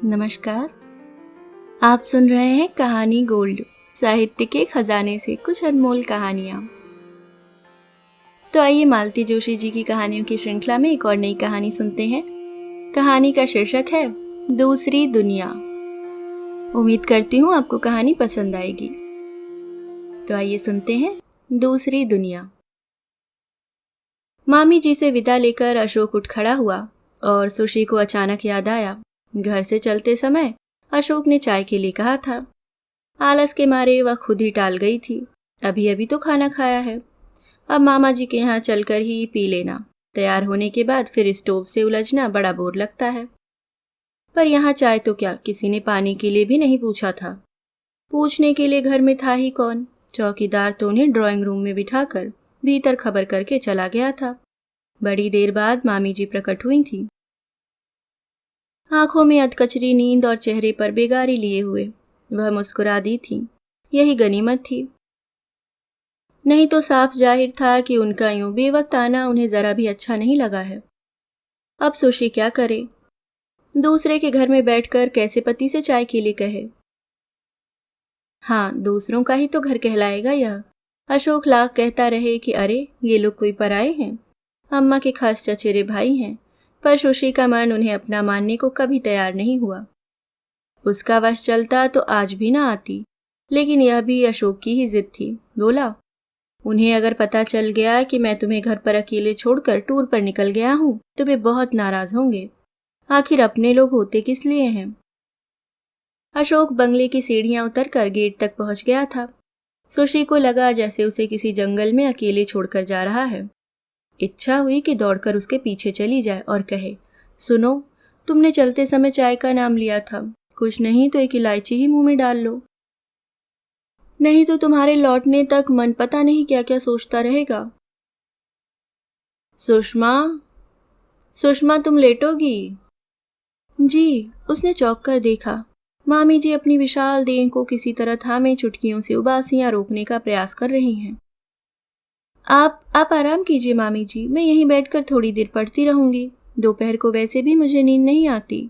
नमस्कार। आप सुन रहे हैं कहानी गोल्ड, साहित्य के खजाने से कुछ अनमोल कहानियाँ। तो आइए मालती जोशी जी की कहानियों की श्रृंखला में एक और नई कहानी सुनते हैं। कहानी का शीर्षक है दूसरी दुनिया। उम्मीद करती हूँ आपको कहानी पसंद आएगी। तो आइए सुनते हैं दूसरी दुनिया। मामी जी से विदा लेकर अशोक उठ खड़ा हुआ और सुशी को अचानक याद आया। घर से चलते समय अशोक ने चाय के लिए कहा था। आलस के मारे वह खुद ही टाल गई थी। अभी अभी तो खाना खाया है, अब मामा जी के यहाँ चलकर ही पी लेना। तैयार होने के बाद फिर स्टोव से उलझना बड़ा बोर लगता है। पर यहाँ चाय तो क्या, किसी ने पानी के लिए भी नहीं पूछा था। पूछने के लिए घर में था ही कौन। चौकीदार तो उन्हें ड्राइंग रूम में बिठाकर भीतर खबर करके चला गया था। बड़ी देर बाद मामी जी प्रकट हुई थी, आंखों में अधकचरी नींद और चेहरे पर बेगारी लिए हुए। वह मुस्कुरा दी थी, यही गनीमत थी। नहीं तो साफ जाहिर था कि उनका यूं बेवक्त आना उन्हें जरा भी अच्छा नहीं लगा है। अब सुशी क्या करे, दूसरे के घर में बैठकर कैसे पति से चाय के लिए कहे। हाँ, दूसरों का ही तो घर कहलाएगा यह। अशोक लाख कहता रहे कि अरे ये लोग कोई पराए हैं, अम्मा के खास चचेरे भाई हैं, पर सुशी का मन उन्हें अपना मानने को कभी तैयार नहीं हुआ। उसका वश चलता तो आज भी ना आती, लेकिन यह भी अशोक की ही जिद थी। बोला, उन्हें अगर पता चल गया कि मैं तुम्हें घर पर अकेले छोड़कर टूर पर निकल गया हूँ तो वे बहुत नाराज होंगे। आखिर अपने लोग होते किस लिए हैं। अशोक बंगले की सीढ़ियां उतरकर गेट तक पहुंच गया था। सुशी को लगा जैसे उसे किसी जंगल में अकेले छोड़कर जा रहा है। इच्छा हुई कि दौड़कर उसके पीछे चली जाए और कहे, सुनो, तुमने चलते समय चाय का नाम लिया था, कुछ नहीं तो एक इलायची ही मुंह में डाल लो, नहीं तो तुम्हारे लौटने तक मन पता नहीं क्या क्या सोचता रहेगा। सुषमा, सुषमा तुम लेटोगी? जी। उसने चौंक कर देखा। मामी जी अपनी विशाल देह को किसी तरह थामे चुटकियों से उबासियां रोकने का प्रयास कर रही हैं। आप आराम कीजिए मामी जी, मैं यहीं बैठकर थोड़ी देर पढ़ती रहूंगी। दोपहर को वैसे भी मुझे नींद नहीं आती।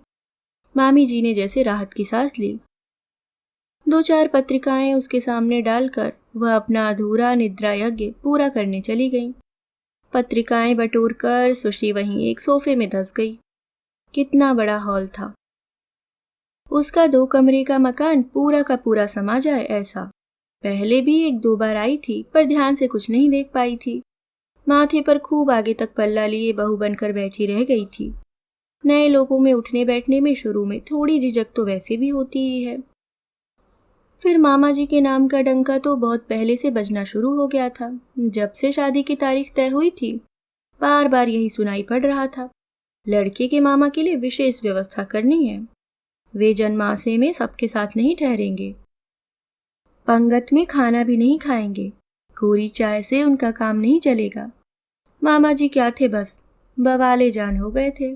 मामी जी ने जैसे राहत की सांस ली। दो चार पत्रिकाएं उसके सामने डालकर वह अपना अधूरा निद्रा यज्ञ पूरा करने चली गई। पत्रिकाएं बटोरकर सुशी वहीं एक सोफे में धंस गई। कितना बड़ा हॉल था। उसका 2 कमरे का मकान पूरा का पूरा समा जाए ऐसा। पहले भी 1-2 बार आई थी, पर ध्यान से कुछ नहीं देख पाई थी। माथे पर खूब आगे तक पल्ला लिए बहू बनकर बैठी रह गई थी। नए लोगों में उठने बैठने में शुरू में थोड़ी झिझक तो वैसे भी होती ही है। फिर मामा जी के नाम का डंका तो बहुत पहले से बजना शुरू हो गया था। जब से शादी की तारीख तय हुई थी, बार बार यही सुनाई पड़ रहा था, लड़के के मामा के लिए विशेष व्यवस्था करनी है। वे जन्माशय में सबके साथ नहीं ठहरेंगे, पंगत में खाना भी नहीं खाएंगे, कोरी चाय से उनका काम नहीं चलेगा। मामा जी क्या थे, बस बवाले जान हो गए थे।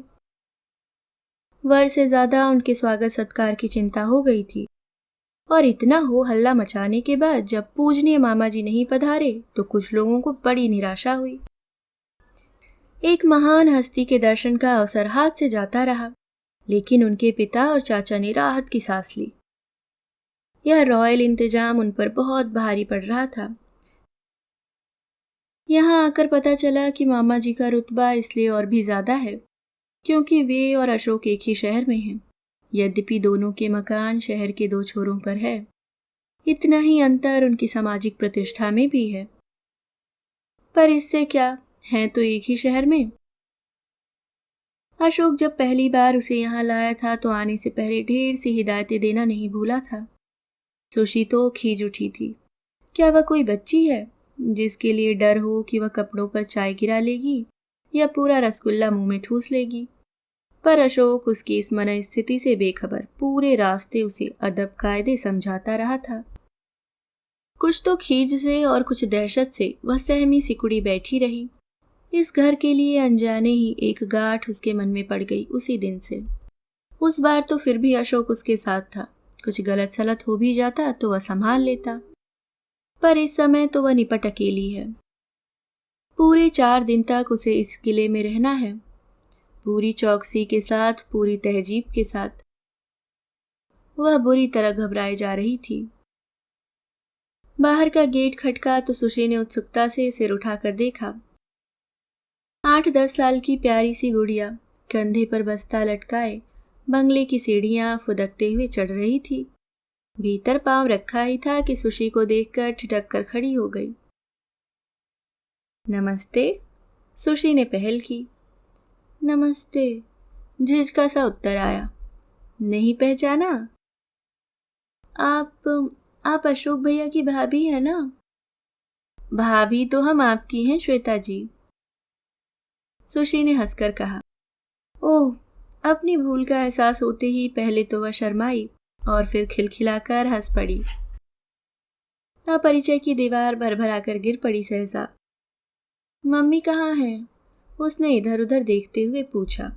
वर से ज्यादा उनके स्वागत सत्कार की चिंता हो गई थी। और इतना हो हल्ला मचाने के बाद जब पूजनीय मामा जी नहीं पधारे तो कुछ लोगों को बड़ी निराशा हुई। एक महान हस्ती के दर्शन का अवसर हाथ से जाता रहा, लेकिन उनके पिता और चाचा ने राहत की सांस ली। यह रॉयल इंतजाम उन पर बहुत भारी पड़ रहा था। यहाँ आकर पता चला कि मामा जी का रुतबा इसलिए और भी ज्यादा है क्योंकि वे और अशोक एक ही शहर में हैं। यद्यपि दोनों के मकान शहर के 2 छोरों पर है, इतना ही अंतर उनकी सामाजिक प्रतिष्ठा में भी है। पर इससे क्या, हैं तो एक ही शहर में। अशोक जब पहली बार उसे यहाँ लाया था तो आने से पहले ढेर सी हिदायतें देना नहीं भूला था। सुशी तो खींच उठी थी। क्या वह कोई बच्ची है जिसके लिए डर हो कि वह कपड़ों पर चाय गिरा लेगी या पूरा रसगुल्ला मुंह में ठूस लेगी। पर अशोक उसकी इस मन स्थिति से बेखबर पूरे रास्ते उसे अदब कायदे समझाता रहा था। कुछ तो खीज से और कुछ दहशत से वह सहमी सिकुड़ी बैठी रही। इस घर के लिए अनजाने ही एक गांठ उसके मन में पड़ गई उसी दिन से। उस बार तो फिर भी अशोक उसके साथ था, कुछ गलत सलत हो भी जाता तो वह संभाल लेता, पर इस समय तो वह निपट अकेली है। पूरे 4 दिन तक उसे इस किले में रहना है, पूरी चौकसी के साथ, पूरी तहजीब के साथ। वह बुरी तरह घबराई जा रही थी। बाहर का गेट खटका तो सुशी ने उत्सुकता से सिर उठाकर देखा। 8-10 साल की प्यारी सी गुड़िया कंधे पर बस्ता लटकाए बंगले की सीढ़ियां फुदकते हुए चढ़ रही थी। भीतर पांव रखा ही था कि सुशी को देखकर ठिठक कर खड़ी हो गई। नमस्ते, सुशी ने पहल की। नमस्ते, झिझका सा उत्तर आया। नहीं पहचाना? आप अशोक भैया की भाभी है ना? भाभी तो हम आपकी हैं श्वेता जी, सुशी ने हंसकर कहा। ओह, अपनी भूल का एहसास होते ही पहले तो वह शर्माई और फिर खिलखिलाकर हंस पड़ी। अपरिचय की दीवार भरभराकर गिर पड़ी सहसा। मम्मी कहाँ हैं? उसने इधर उधर देखते हुए पूछा।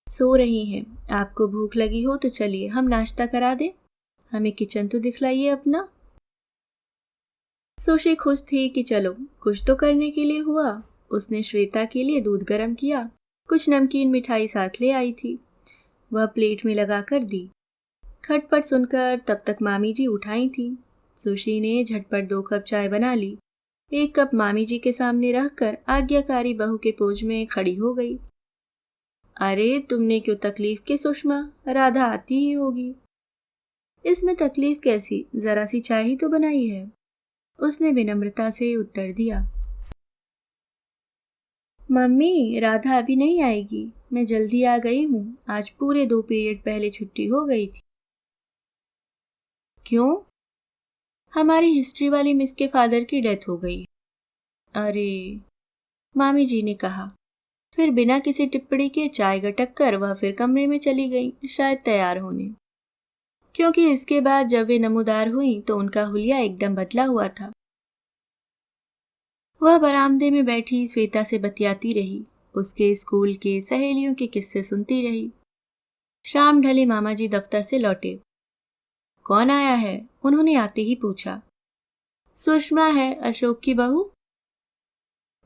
सो रही हैं। आपको भूख लगी हो तो चलिए हम नाश्ता करा दें। हमें किचन तो दिखलाइए अपना। सुशी खुश थी कि चलो कुछ तो करने के लिए हुआ। उसने श्वेता के लिए दूध गर्म किया, कुछ नमकीन मिठाई साथ ले आई थी। वह प्लेट में लगाकर दी। खटपट सुनकर तब तक मामी जी उठाई थी। सुशी ने झटपट 2 कप चाय बना ली। 1 कप मामी जी के सामने रखकर आज्ञाकारी बहू के पोज में खड़ी हो गई। अरे तुमने क्यों तकलीफ की सुषमा, राधा आती ही होगी। इसमें तकलीफ कैसी, जरा सी चाय ही तो बनाई है, उसने विनम्रता से उत्तर दिया। मम्मी, राधा अभी नहीं आएगी, मैं जल्दी आ गई हूँ। आज पूरे 2 पीरियड पहले छुट्टी हो गई थी। क्यों? हमारी हिस्ट्री वाली मिस के फादर की डेथ हो गई। अरे, मामी जी ने कहा। फिर बिना किसी टिप्पणी के चाय गटक कर वह फिर कमरे में चली गई, शायद तैयार होने। क्योंकि इसके बाद जब वे नमूदार हुई तो उनका हुलिया एकदम बदला हुआ था। वह बरामदे में बैठी श्वेता से बतियाती रही, उसके स्कूल के सहेलियों के किस्से सुनती रही। शाम ढले मामा जी दफ्तर से लौटे। कौन आया है? उन्होंने आते ही पूछा। सुषमा है, अशोक की बहू।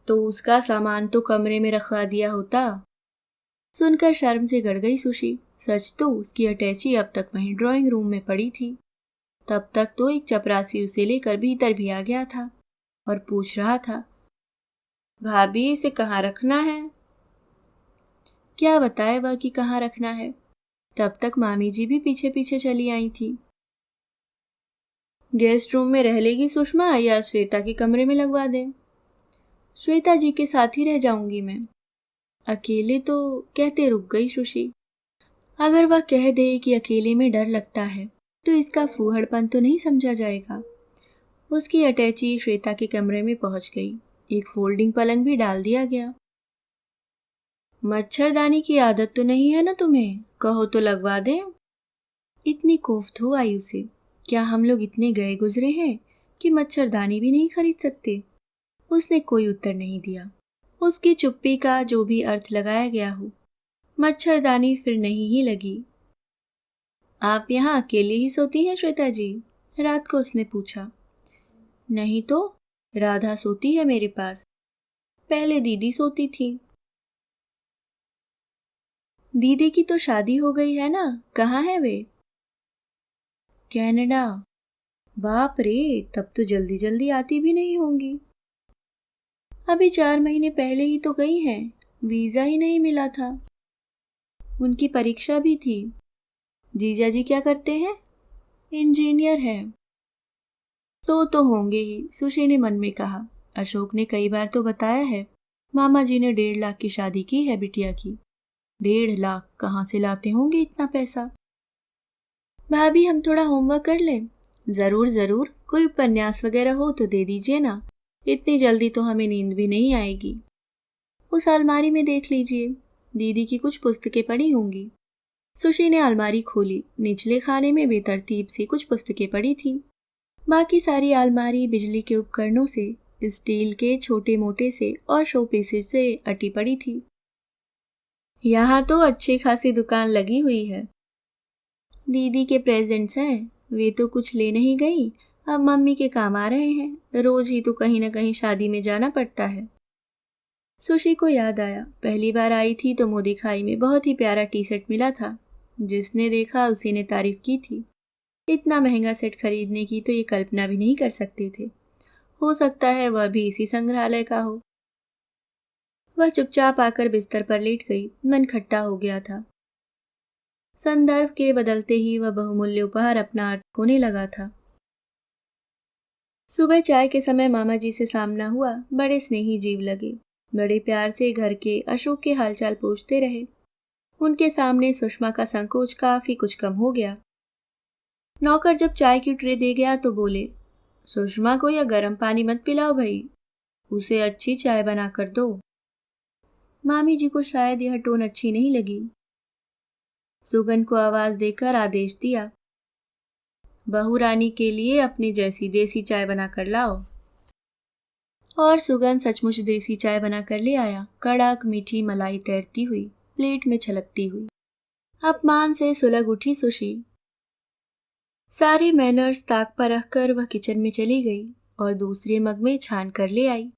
तो उसका सामान तो कमरे में रखवा दिया होता। सुनकर शर्म से गड़ गई सुशी। सच तो उसकी अटैची अब तक वहीं ड्राइंग रूम में पड़ी थी। तब तक तो एक चपरासी उसे लेकर भीतर भी आ गया था और पूछ रहा था, भाभी इसे कहाँ रखना है? क्या बताए वह कि कहाँ रखना है। तब तक मामी जी भी पीछे पीछे चली आई थी। गेस्ट रूम में रह लेगी सुषमा या श्वेता के कमरे में लगवा दें? श्वेता जी के साथ ही रह जाऊंगी मैं। अकेले तो कहते रुक गई सुशी। अगर वह कह दे कि अकेले में डर लगता है तो इसका फूहड़पन तो नहीं समझा जाएगा। उसकी अटैची श्वेता के कमरे में पहुंच गई। एक फोल्डिंग पलंग भी डाल दिया गया। मच्छरदानी की आदत तो नहीं है ना तुम्हें? कहो तो लगवा दें। इतनी कोफ्त हो आई उसे। क्या हम लोग इतने गए गुजरे हैं कि मच्छरदानी भी नहीं खरीद सकते? उसने कोई उत्तर नहीं दिया। उसकी चुप्पी का जो भी अर्थ लगाया गया हो, मच्छरदानी फिर नहीं ही लगी। आप यहाँ अकेले ही सोती हैं श्वेता जी? रात को उसने पूछा। नहीं तो, राधा सोती है मेरे पास। पहले दीदी सोती थी। दीदी की तो शादी हो गई है ना, कहाँ है वे? कनाडा। बाप रे, तब तो जल्दी जल्दी आती भी नहीं होंगी। अभी 4 महीने पहले ही तो गई हैं, वीजा ही नहीं मिला था। उनकी परीक्षा भी थी। जीजा जी क्या करते हैं? इंजीनियर हैं। तो होंगे ही, सुशी ने मन में कहा। अशोक ने कई बार तो बताया है, मामा जी ने 1.5 लाख की शादी की है बिटिया की। 1.5 लाख कहाँ से लाते होंगे इतना पैसा? भाभी हम थोड़ा होमवर्क कर लें? जरूर जरूर, कोई उपन्यास वगैरह हो तो दे दीजिए ना। इतनी जल्दी तो हमें नींद भी नहीं आएगी। उस अलमारी में देख लीजिए, दीदी की कुछ पुस्तकें पड़ी होंगी। सुशी ने अलमारी खोली। निचले खाने में बेतरतीब सी कुछ पुस्तकें पड़ी थी। बाकी सारी अलमारी बिजली के उपकरणों से, स्टील के छोटे मोटे से और शो पीसेस से अटी पड़ी थी। यहाँ तो अच्छी खासी दुकान लगी हुई है। दीदी के प्रेजेंट्स हैं, वे तो कुछ ले नहीं गई, अब मम्मी के काम आ रहे हैं। रोज ही तो कहीं ना कहीं शादी में जाना पड़ता है। सुशी को याद आया, पहली बार आई थी तो मोदी खाई में बहुत ही प्यारा टी शर्ट मिला था। जिसने देखा उसी ने तारीफ की थी। इतना महंगा सेट खरीदने की तो ये कल्पना भी नहीं कर सकते थे। हो सकता है वह भी इसी संग्रहालय का हो। वह चुपचाप आकर बिस्तर पर लेट गई। मन खट्टा हो गया था। संदर्भ के बदलते ही वह बहुमूल्य उपहार अपना अर्थ खोने लगा था। सुबह चाय के समय मामा जी से सामना हुआ। बड़े स्नेही जीव लगे। बड़े प्यार से घर के अशोक के हालचाल पूछते रहे। उनके सामने सुषमा का संकोच काफी कुछ कम हो गया। नौकर जब चाय की ट्रे दे गया तो बोले, सुषमा को यह गर्म पानी मत पिलाओ भाई, उसे अच्छी चाय बना कर दो। मामी जी को शायद यह टोन अच्छी नहीं लगी। सुगन को आवाज देकर आदेश दिया, बहू रानी के लिए अपनी जैसी देसी चाय बना कर लाओ। और सुगन सचमुच देसी चाय बना कर ले आया। कड़क मीठी मलाई तैरती हुई, प्लेट में छलकती हुई। अपमान से सुलग उठी सुशी। सारे मैनर्स ताक पर रखकर वह किचन में चली गई और दूसरे मग में छान कर ले आई।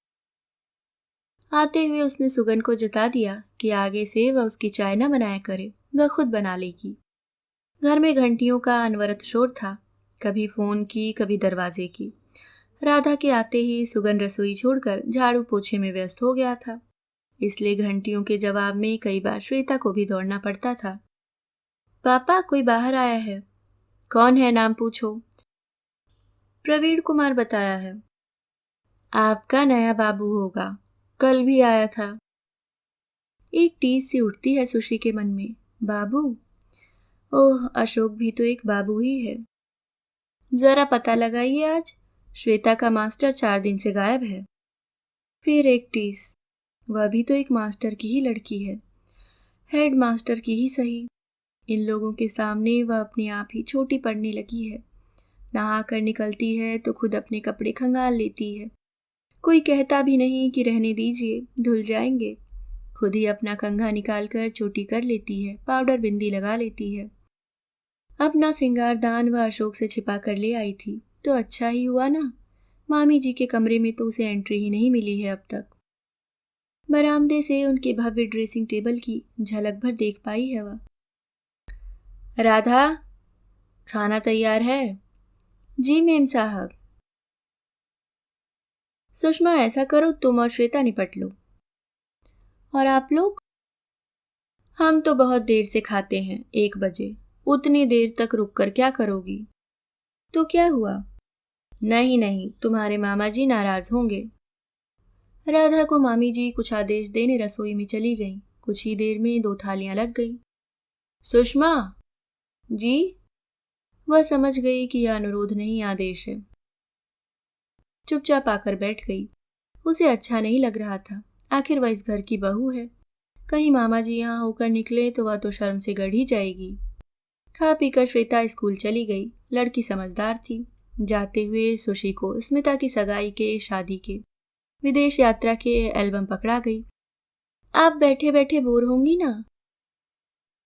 आते हुए उसने सुगन को जता दिया कि आगे से वह उसकी चाय न बनाया करे, वह खुद बना लेगी। घर में घंटियों का अनवरत शोर था, कभी फोन की कभी दरवाजे की। राधा के आते ही सुगन रसोई छोड़कर झाड़ू पोछे में व्यस्त हो गया था, इसलिए घंटियों के जवाब में कई बार श्वेता को भी दौड़ना पड़ता था। पापा, कोई बाहर आया है। कौन है, नाम पूछो। प्रवीण कुमार बताया है। आपका नया बाबू होगा, कल भी आया था। एक टीस सी उठती है सुशी के मन में। बाबू? ओह, अशोक भी तो एक बाबू ही है। जरा पता लगाइए आज, श्वेता का मास्टर 4 दिन से गायब है। फिर एक टीस, वह भी तो एक मास्टर की ही लड़की है, हेड मास्टर की ही सही। इन लोगों के सामने वह अपने आप ही छोटी पड़ने लगी है। नहा कर निकलती है तो खुद अपने कपड़े खंगाल लेती है। कोई कहता भी नहीं कि रहने दीजिए, धुल जाएंगे। खुद ही अपना कंघा निकालकर चोटी कर लेती है, पाउडर बिंदी लगा लेती है। अपना सिंगारदान वह अशोक से छिपा कर ले आई थी, तो अच्छा ही हुआ ना। मामी जी के कमरे में तो उसे एंट्री ही नहीं मिली है अब तक। बरामदे से उनके भव्य ड्रेसिंग टेबल की झलक भर देख पाई है वह। राधा, खाना तैयार है? जी मेम साहब। सुषमा, ऐसा करो तुम और श्वेता निपट लो। और आप लोग? हम तो बहुत देर से खाते हैं, 1 बजे। उतनी देर तक रुक कर क्या करोगी? तो क्या हुआ? नहीं नहीं, तुम्हारे मामा जी नाराज होंगे। राधा को मामी जी कुछ आदेश देने रसोई में चली गईं। कुछ ही देर में 2 थालियां लग गईं। सुषमा। जी? वह समझ गई कि यह अनुरोध नहीं, आदेश है। चुपचाप आकर बैठ गई। उसे अच्छा नहीं लग रहा था। आखिर वह इस घर की बहू है। कहीं मामा जी यहाँ होकर निकले तो वह तो शर्म से गड़ ही जाएगी। खा पीकर श्वेता स्कूल चली गई। लड़की समझदार थी। जाते हुए सुशी को स्मिता की सगाई के, शादी के, विदेश यात्रा के एल्बम पकड़ा गई। आप बैठे बैठे बोर होंगी ना।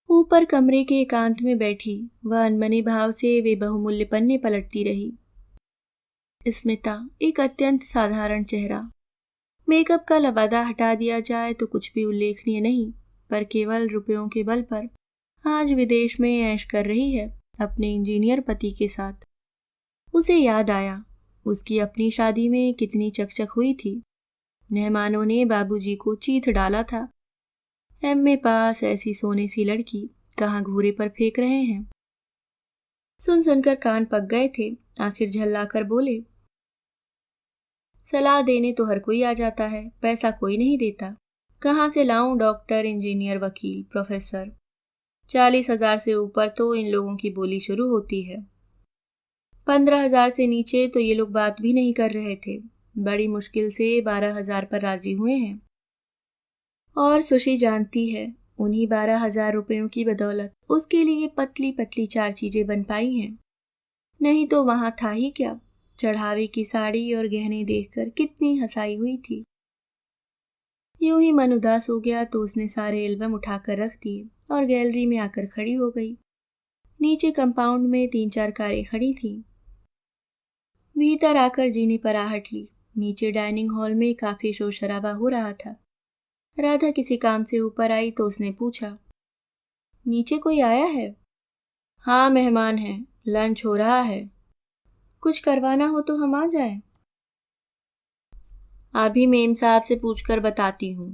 ऊपर कमरे के एकांत में बैठी वह अनमने भाव से वे बहुमूल्य पन्ने पलटती रही। स्मिता, एक अत्यंत साधारण चेहरा। मेकअप का लबादा हटा दिया जाए तो कुछ भी उल्लेखनीय नहीं, पर केवल रुपयों के बल पर आज विदेश में ऐश कर रही है अपने इंजीनियर पति के साथ। उसे याद आया उसकी अपनी शादी में कितनी चकचक हुई थी। मेहमानों ने बाबूजी को चीथ डाला था। एमए पास ऐसी सोने सी लड़की कहाँ घूरे पर फेंक रहे हैं। सुन सुनकर कान पक गए थे। आखिर झल्लाकर बोले, सलाह देने तो हर कोई आ जाता है, पैसा कोई नहीं देता। कहाँ से लाऊं डॉक्टर, इंजीनियर, वकील, प्रोफेसर? 40,000 से ऊपर तो इन लोगों की बोली शुरू होती है। 15,000 से नीचे तो ये लोग बात भी नहीं कर रहे थे। बड़ी मुश्किल से 12,000 पर राजी हुए हैं। और सुशी जानती है, उन्हीं 12,000 रुपयों की बदौलत उसके लिए पतली पतली 4 चीजें बन पाई हैं। नहीं तो वहां था ही क्या, चढ़ावे की साड़ी और गहने देखकर कितनी हंसाई हुई थी। यूं ही मन उदास हो गया तो उसने सारे एल्बम उठाकर रख दिए और गैलरी में आकर खड़ी हो गई। नीचे कंपाउंड में 3-4 कारें खड़ी थीं। भीतर आकर जीने पर आहट ली। नीचे डाइनिंग हॉल में काफी शोर शराबा हो रहा था। राधा किसी काम से ऊपर आई तो उसने पूछा, नीचे कोई आया है? हाँ, मेहमान हैं, लंच हो रहा है। कुछ करवाना हो तो हम आ जाएं। अभी मेम साहब से पूछकर बताती हूँ।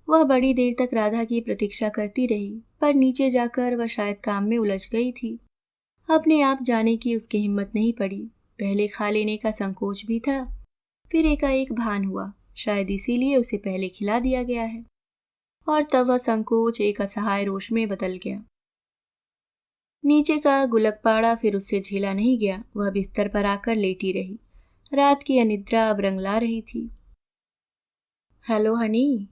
वह बड़ी देर तक राधा की प्रतीक्षा करती रही, पर नीचे जाकर वह शायद काम में उलझ गई थी। अपने आप जाने की उसकी हिम्मत नहीं पड़ी। पहले खा लेने का संकोच भी था, फिर एकाएक भान हुआ, शायद इसीलिए उसे पहले खिला दिया गया है। और तब वह संकोच एक असहाय रोष में बदल गया। नीचे का गुलकपाड़ा फिर उससे झेला नहीं गया। वह बिस्तर पर आकर लेटी रही। रात की अनिद्रा अब रंगला रही थी। हेलो हनी,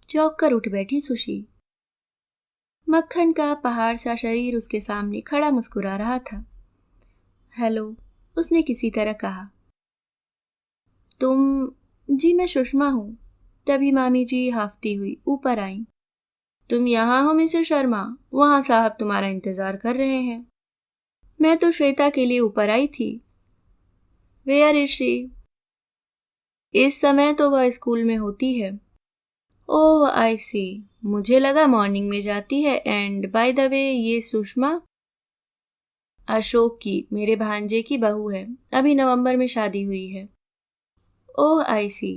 चौंक कर उठ बैठी सुशी। मक्खन का पहाड़ सा शरीर उसके सामने खड़ा मुस्कुरा रहा था। हेलो, उसने किसी तरह कहा। तुम? जी मैं सुषमा हूँ। तभी मामी जी हाफती हुई ऊपर आईं। तुम यहाँ हो मिसेस शर्मा? वहाँ साहब तुम्हारा इंतजार कर रहे हैं। मैं तो श्वेता के लिए ऊपर आई थी। Where is she? इस समय तो वह स्कूल में होती है। ओह आई सी, मुझे लगा मॉर्निंग में जाती है। एंड बाय द वे, ये सुषमा अशोक की, मेरे भांजे की बहू है। अभी नवंबर में शादी हुई है। ओह आई सी।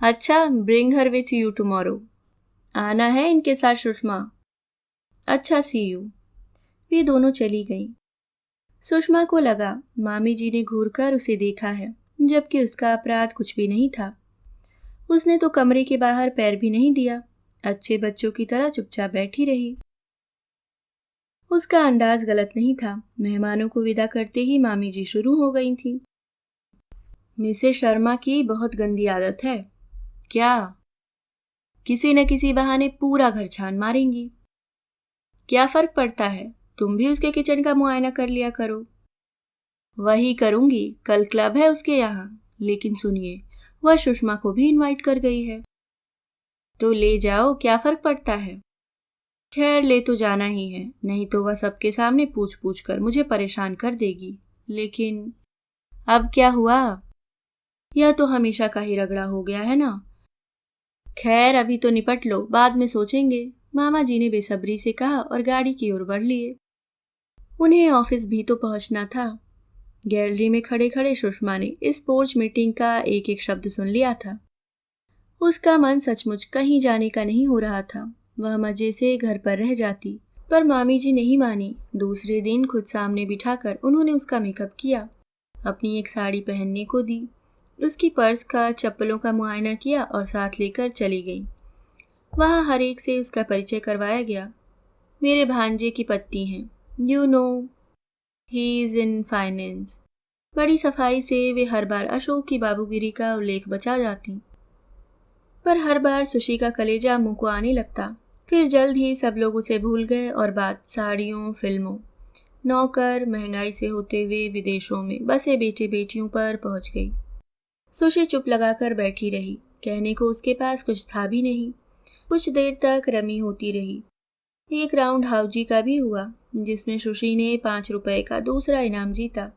अच्छा, bring her with you tomorrow. आना है इनके साथ सुषमा। अच्छा, सी यू। वे दोनों चली गईं। सुषमा को लगा मामी जी ने घूरकर उसे देखा है, जबकि उसका अपराध कुछ भी नहीं था। उसने तो कमरे के बाहर पैर भी नहीं दिया, अच्छे बच्चों की तरह चुपचाप बैठी रही। उसका अंदाज गलत नहीं था। मेहमानों को विदा करते ही मामी जी शुरू हो गई थी। मिसेस शर्मा की बहुत गंदी आदत है। क्या? किसी न किसी बहाने पूरा घर छान मारेंगी। क्या फर्क पड़ता है, तुम भी उसके किचन का मुआयना कर लिया करो। वही करूंगी, कल क्लब है उसके यहाँ। लेकिन सुनिए, वह सुषमा को भी इनवाइट कर गई है। तो ले जाओ, क्या फर्क पड़ता है। खैर, ले तो जाना ही है, नहीं तो वह सबके सामने पूछ पूछ कर मुझे परेशान कर देगी। लेकिन अब क्या हुआ? यह तो हमेशा का ही रगड़ा हो गया है ना। खैर, अभी तो निपट लो, बाद में सोचेंगे। मामा जी ने बेसब्री से कहा और गाड़ी की ओर बढ़ लिए। उन्हें ऑफिस भी तो पहुंचना था। गैलरी में खड़े खड़े सुषमा ने इस पोर्च मीटिंग का एक एक शब्द सुन लिया था। उसका मन सचमुच कहीं जाने का नहीं हो रहा था। वह मजे से घर पर रह जाती, पर मामी जी नहीं मानी। दूसरे दिन खुद सामने बिठाकर उन्होंने उसका मेकअप किया, अपनी एक साड़ी पहनने को दी, उसकी पर्स का, चप्पलों का मुआयना किया और साथ लेकर चली गई। वहाँ हर एक से उसका परिचय करवाया गया। मेरे भांजे की पत्नी हैं, you know, he is in finance. बड़ी सफाई से वे हर बार अशोक की बाबूगिरी का उल्लेख बचा जाती, पर हर बार सुशी का कलेजा मुंह को आने लगता। फिर जल्द ही सब लोग उसे भूल गए और बात साड़ियों, फिल्मों, नौकर, महंगाई से होते हुए विदेशों में बसे बेटे बेटियों पर पहुंच गई। सुशी चुप लगाकर बैठी रही। कहने को उसके पास कुछ था भी नहीं। कुछ देर तक रमी होती रही। एक राउंड हाउजी का भी हुआ, जिसमें सुशी ने 5 रुपए का दूसरा इनाम जीता।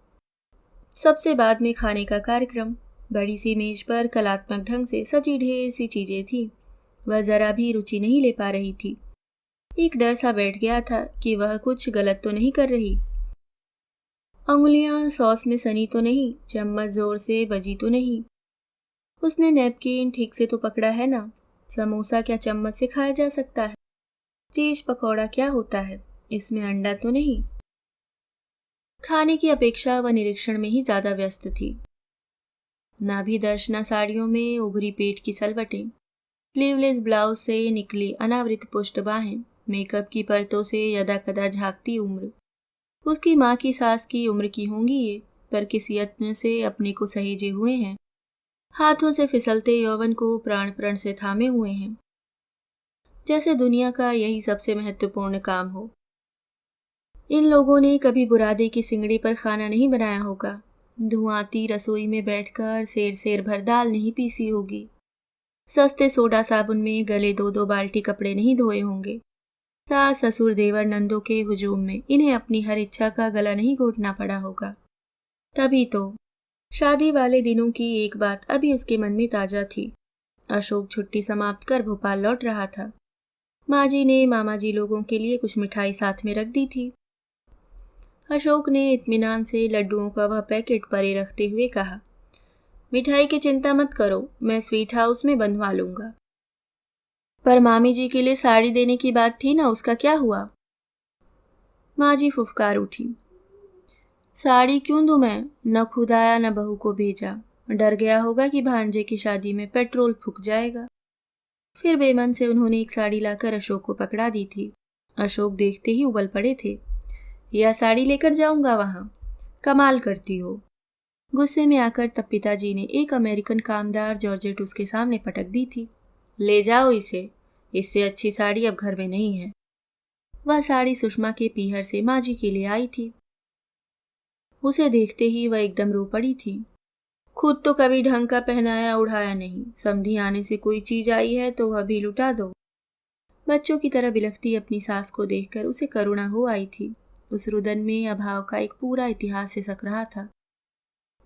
सबसे बाद में खाने का कार्यक्रम। बड़ी सी मेज पर कलात्मक ढंग से सजी ढेर सी चीजें थी। वह जरा भी रुचि नहीं ले पा रही थी। एक डर सा बैठ गया था कि वह कुछ गलत तो नहीं कर रही। अंगुलियां सॉस में सनी तो नहीं, चम्मच जोर से बजी तो नहीं। उसने नैपकिन ठीक से तो पकड़ा है ना। समोसा क्या चम्मच से खाया जा सकता है? चीज पकौड़ा क्या होता है? इसमें अंडा तो नहीं। खाने की अपेक्षा वह निरीक्षण में ही ज्यादा व्यस्त थी। नाभि दर्शना साड़ियों में उभरी पेट की सलवटें, स्लीवलेस ब्लाउज से निकली अनावृत पुष्ट बाहें, मेकअप की परतों से यदा कदा झांकती उम्र। उसकी माँ की सास की उम्र की होंगी ये, पर किस यत्न से अपने को सहेजे हुए हैं। हाथों से फिसलते यौवन को प्राण प्रण से थामे हुए हैं, जैसे दुनिया का यही सबसे महत्वपूर्ण काम हो। इन लोगों ने कभी बुरादे की सिंगड़ी पर खाना नहीं बनाया होगा, धुआंती रसोई में बैठकर सेर सेर भर दाल नहीं पीसी होगी, सस्ते सोडा साबुन में गले 2-2 बाल्टी कपड़े नहीं धोए होंगे। सास ससुर देवर नंदों के हुजूम में इन्हें अपनी हर इच्छा का गला नहीं घोटना पड़ा होगा। तभी तो शादी वाले दिनों की एक बात अभी उसके मन में ताजा थी। अशोक छुट्टी समाप्त कर भोपाल लौट रहा था। माँ जी ने मामा जी लोगों के लिए कुछ मिठाई साथ में रख दी थी। अशोक ने इत्मीनान से लड्डुओं का वह पैकेट परे रखते हुए कहा, मिठाई की चिंता मत करो, मैं स्वीट हाउस में बंधवा लूंगा। पर मामी जी के लिए साड़ी देने की बात थी ना, उसका क्या हुआ? माँ जी फुफकार उठी। साड़ी क्यों दूं मैं? न खुद आया न बहू को भेजा। डर गया होगा कि भांजे की शादी में पेट्रोल फूक जाएगा। फिर बेमन से उन्होंने एक साड़ी लाकर अशोक को पकड़ा दी थी। अशोक देखते ही उबल पड़े थे। यह साड़ी लेकर जाऊंगा वहां? कमाल करती हो। गुस्से में आकर तब पिताजी ने एक अमेरिकन कामदार जॉर्जेट उसके सामने पटक दी थी। ले जाओ इसे, इससे अच्छी साड़ी अब घर में नहीं है। वह साड़ी सुषमा के पीहर से माँ जी के लिए आई थी। उसे देखते ही वह एकदम रो पड़ी थी। खुद तो कभी ढंग का पहनाया उड़ाया नहीं, समधी आने से कोई चीज आई है तो वह भी लुटा दो। बच्चों की तरह बिलखती अपनी सास को देखकर उसे करुणा हो आई थी। उस रुदन में अभाव का एक पूरा इतिहास सिसक रहा था।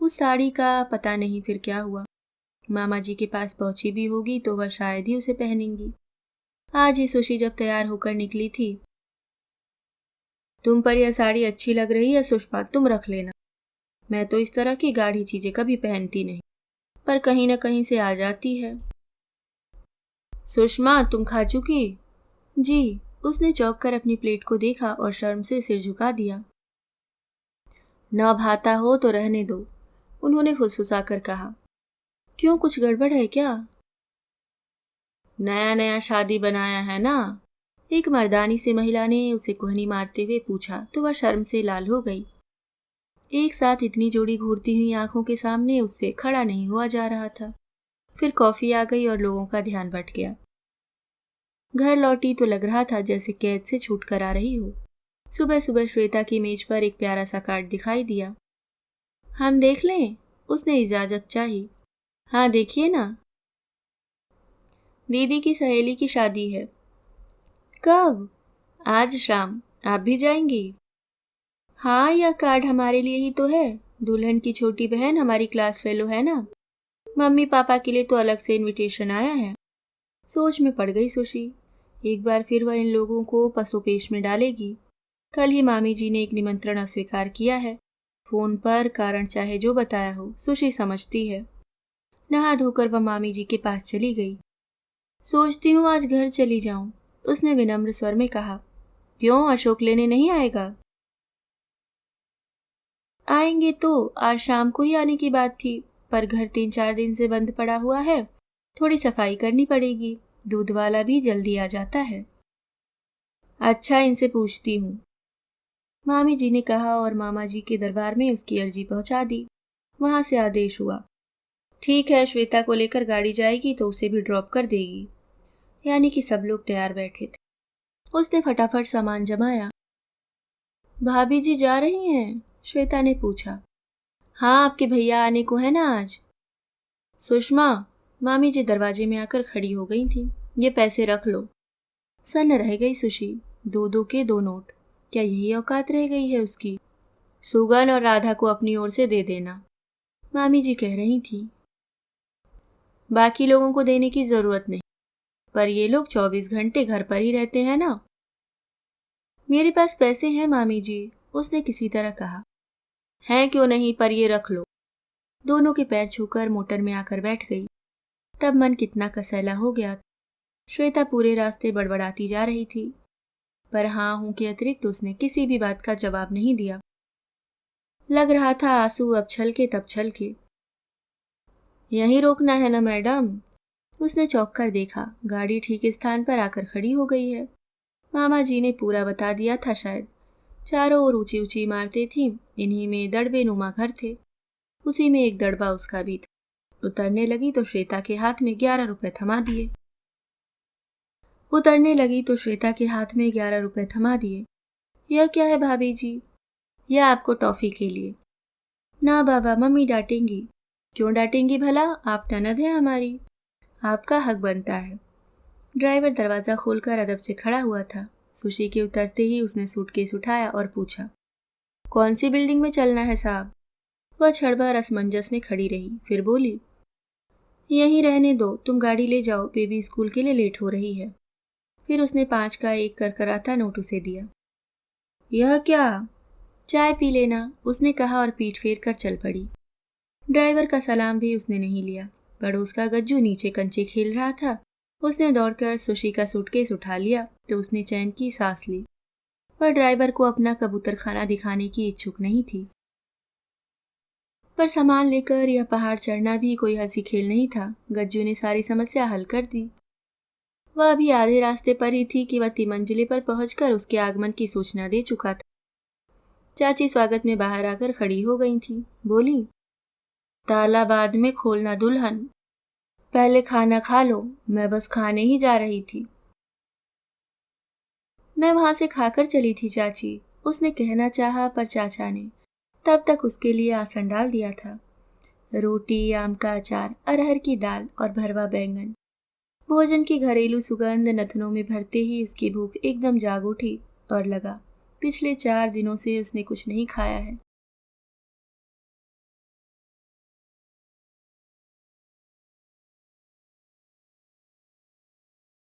उस साड़ी का पता नहीं फिर क्या हुआ। मामा जी के पास पहुंची भी होगी तो वह शायद ही उसे पहनेंगी। आज ही सुशी जब तैयार होकर निकली थी, तुम पर यह साड़ी अच्छी लग रही है सुषमा, तुम रख लेना। मैं तो इस तरह की गाढ़ी चीजें कभी पहनती नहीं, पर कहीं न कहीं से आ जाती है। सुषमा, तुम खा चुकी? जी। उसने चौंक कर अपनी प्लेट को देखा और शर्म से सिर झुका दिया। न भाता हो तो रहने दो, उन्होंने फुसफुसाकर कहा। क्यों, कुछ गड़बड़ है क्या? नया नया शादी बनाया है ना? एक मर्दानी सी महिला ने उसे कुहनी मारते हुए पूछा तो वह शर्म से लाल हो गई। एक साथ इतनी जोड़ी घूरती हुई आंखों के सामने उससे खड़ा नहीं हुआ जा रहा था। फिर कॉफी आ गई और लोगों का ध्यान बट गया। घर लौटी तो लग रहा था जैसे कैद से छूट कर आ रही हो। सुबह सुबह श्वेता की मेज पर एक प्यारा सा कार्ड दिखाई दिया। हम देख लें? उसने इजाजत चाही। हाँ, देखिए ना। दीदी की सहेली की शादी है। कब? आज शाम। आप भी जाएंगी? हाँ, यह कार्ड हमारे लिए ही तो है। दुल्हन की छोटी बहन हमारी क्लास फेलो है ना। मम्मी पापा के लिए तो अलग से इनविटेशन आया है। सोच में पड़ गई सुशी। एक बार फिर वह इन लोगों को पसोपेश में डालेगी। कल ही मामी जी ने एक निमंत्रण अस्वीकार किया है। फोन पर कारण चाहे जो बताया हो, सुशी समझती है। नहा धोकर वह मामी जी के पास चली गई। सोचती हूँ आज घर चली जाऊं, उसने विनम्र स्वर में कहा। क्यों, अशोक लेने नहीं आएगा? आएंगे तो आज शाम को ही आने की बात थी, पर घर 3-4 दिन से बंद पड़ा हुआ है। थोड़ी सफाई करनी पड़ेगी। दूध वाला भी जल्दी आ जाता है। अच्छा, इनसे पूछती हूँ, मामी जी ने कहा और मामा जी के दरबार में उसकी अर्जी पहुंचा दी। वहां से आदेश हुआ, ठीक है, श्वेता को लेकर गाड़ी जाएगी तो उसे भी ड्रॉप कर देगी। यानी कि सब लोग तैयार बैठे थे। उसने फटाफट सामान जमाया। भाभी जी जा रही हैं? श्वेता ने पूछा। हाँ, आपके भैया आने को है ना आज। सुषमा, मामी जी दरवाजे में आकर खड़ी हो गई थी। ये पैसे रख लो। सन्न रह गई सुशी। 2-2 के 2 नोट। क्या यही औकात रह गई है उसकी? सुगन और राधा को अपनी ओर से दे देना, मामी जी कह रही थी। बाकी लोगों को देने की जरूरत नहीं, पर ये लोग 24 घंटे घर पर ही रहते हैं ना। मेरे पास पैसे हैं मामी जी, उसने किसी तरह कहा। हैं क्यों नहीं, पर ये रख लो। दोनों के पैर छूकर मोटर में आकर बैठ गई। तब मन कितना कसैला हो गया। श्वेता पूरे रास्ते बड़बड़ाती जा रही थी, पर हाँ हूं के अतिरिक्त उसने किसी भी बात का जवाब नहीं दिया। लग रहा था आंसू अब छलके तब छलके। यहीं रोकना है ना मैडम? उसने चौंक कर देखा। गाड़ी ठीक स्थान पर आकर खड़ी हो गई है। मामा जी ने पूरा बता दिया था शायद। चारों ओर ऊंची ऊंची इमारतें थीं, इन्हीं में दड़बे नुमा घर थे। उसी में एक दड़बा उसका भी था। उतरने लगी तो श्वेता के हाथ में 11 रुपए थमा दिए। यह क्या है भाभी जी? यह आपको टॉफी के लिए। ना बाबा, मम्मी डांटेंगी। क्यों डांटेंगी भला? आप ननद हैं हमारी, आपका हक बनता है। ड्राइवर दरवाजा खोलकर अदब से खड़ा हुआ था। सुशी के उतरते ही उसने सूटकेस उठाया और पूछा, कौन सी बिल्डिंग में चलना है साहब? वह क्षणभर असमंजस में खड़ी रही, फिर बोली, यहीं रहने दो, तुम गाड़ी ले जाओ, बेबी स्कूल के लिए लेट हो रही है। फिर उसने 5 का एक करकराता नोट उसे दिया। यह क्या? चाय पी लेना, उसने कहा और पीठ फेर कर चल पड़ी। ड्राइवर का सलाम भी उसने नहीं लिया। पड़ोस का गज्जू नीचे कंचे खेल रहा था। उसने दौड़कर सुशी का सूटकेस उठा लिया तो उसने चैन की सांस ली, पर ड्राइवर को अपना कबूतर खाना दिखाने की इच्छुक नहीं थी। पर सामान लेकर यह पहाड़ चढ़ना भी कोई हंसी खेल नहीं था। गज्जू ने सारी समस्या हल कर दी। वह अभी आधे रास्ते पर ही थी कि वह तिमंजिले पर पहुंचकर उसके आगमन की सूचना दे चुका था। चाची स्वागत में बाहर आकर खड़ी हो गई थी। बोली, ताला बाद में खोलना दुल्हन, पहले खाना खा लो, मैं बस खाने ही जा रही थी। मैं वहां से खाकर चली थी चाची, उसने कहना चाहा, पर चाचा ने तब तक उसके लिए आसन डाल दिया था। रोटी, आम का अचार, अरहर की दाल और भरवा बैंगन। भोजन की घरेलू सुगंध नथनों में भरते ही उसकी भूख एकदम जाग उठी और लगा पिछले 4 दिनों से उसने कुछ नहीं खाया है।